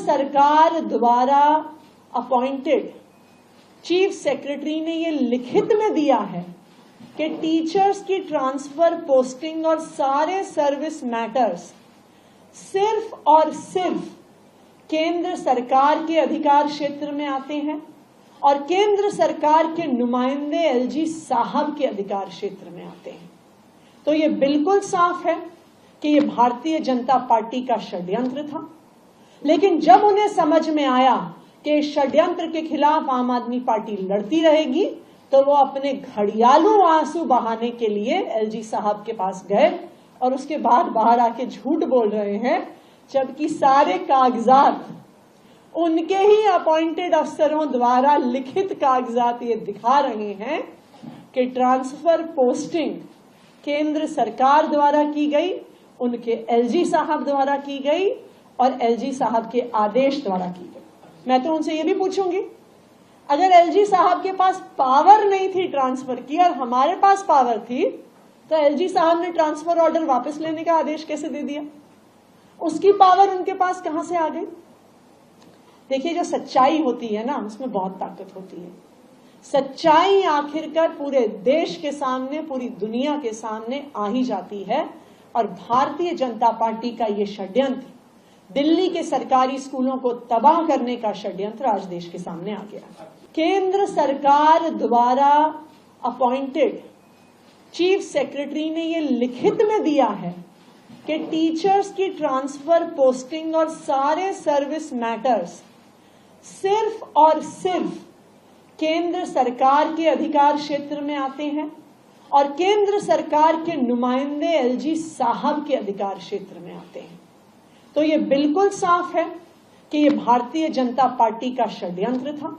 सरकार द्वारा appointed chief secretary ने ये लिखित में दिया है कि टीचर्स की ट्रांसफर, पोस्टिंग और सारे सर्विस मैटर्स सिर्फ और सिर्फ केंद्र सरकार के अधिकार क्षेत्र में आते हैं और केंद्र सरकार के नुमाइंदे एलजी साहब के अधिकार क्षेत्र में आते हैं। तो ये बिल्कुल साफ है कि ये भारतीय जनता पार्टी का षड्यंत्र था। लेकिन जब उन्हें समझ में आया कि षड्यंत्र के खिलाफ आम आदमी पार्टी लड़ती रहेगी, तो वो अपने घड़ियालू आंसू बहाने के लिए एलजी साहब के पास गए और उसके बाद बाहर आके झूठ बोल रहे हैं, जबकि सारे कागजात उनके ही अपॉइंटेड अफसरों द्वारा लिखित कागजात ये दिखा रहे हैं कि ट्रांसफर पोस्टिंग केंद्र सरकार द्वारा की गई, उनके एलजी साहब द्वारा की गई और एलजी साहब के आदेश द्वारा की गई। मैं तो उनसे ये भी पूछूंगी, अगर एलजी साहब के पास पावर नहीं थी ट्रांसफर की और हमारे पास पावर थी, तो एलजी साहब ने ट्रांसफर ऑर्डर वापस लेने का आदेश कैसे दे दिया? उसकी पावर उनके पास कहां से आ गई? देखिए, जो सच्चाई होती है ना, उसमें बहुत ताकत होती है। सच्चाई आखिरकार पूरे देश के सामने, पूरी दुनिया के सामने आ ही जाती है। और भारतीय जनता पार्टी का ये षड्यंत्र, दिल्ली के सरकारी स्कूलों को तबाह करने का षड्यंत्र, आज देश के सामने आ गया। केंद्र सरकार द्वारा अपॉइंटेड चीफ सेक्रेटरी ने ये लिखित में दिया है कि टीचर्स की ट्रांसफर, पोस्टिंग और सारे सर्विस मैटर्स सिर्फ और सिर्फ केंद्र सरकार के अधिकार क्षेत्र में आते हैं और केंद्र सरकार के नुमाइंदे एलजी साहब के अधिकार क्षेत्र में आते हैं। तो ये बिल्कुल साफ है कि ये भारतीय जनता पार्टी का षड्यंत्र था।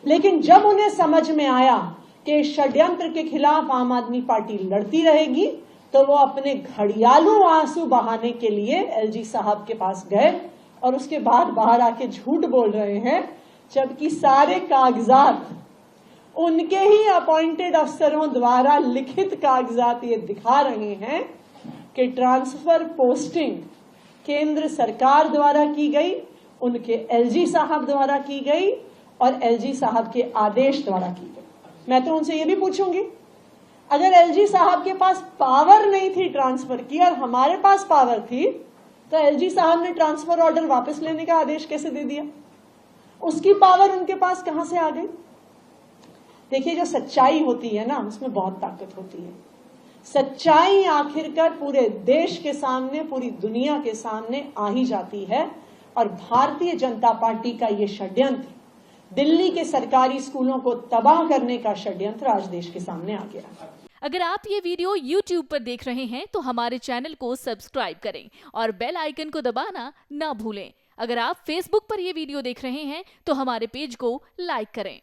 लेकिन जब उन्हें समझ में आया कि षड्यंत्र के खिलाफ आम आदमी पार्टी लड़ती रहेगी, तो वो अपने घड़ियालू आंसू बहाने के लिए एलजी साहब के पास गए और उसके बाद बाहर आके झूठ बोल रहे हैं, जबकि सारे कागजात उनके ही अपॉइंटेड अफसरों द्वारा लिखित कागजात ये दिखा रहे हैं कि ट्रांसफर पोस्टिंग केंद्र सरकार द्वारा की गई, उनके एलजी साहब द्वारा की गई और एलजी साहब के आदेश द्वारा की गई। मैं तो उनसे ये भी पूछूंगी, अगर एलजी साहब के पास पावर नहीं थी ट्रांसफर की और हमारे पास पावर थी, तो एलजी साहब ने ट्रांसफर ऑर्डर वापस लेने का आदेश कैसे दे दिया? उसकी पावर उनके पास कहां से आ गई? देखिए, जो सच्चाई होती है ना, उसमें बहुत ताकत होती है। सच्चाई आखिरकार पूरे देश के सामने, पूरी दुनिया के सामने आ ही जाती है। और भारतीय जनता पार्टी का ये षड्यंत्र, दिल्ली के सरकारी स्कूलों को तबाह करने का षड्यंत्र, आज देश के सामने आ गया। अगर आप ये वीडियो YouTube पर देख रहे हैं तो हमारे चैनल को सब्सक्राइब करें और बेल आइकन को दबाना ना भूलें। अगर आप Facebook पर ये वीडियो देख रहे हैं तो हमारे पेज को लाइक करें।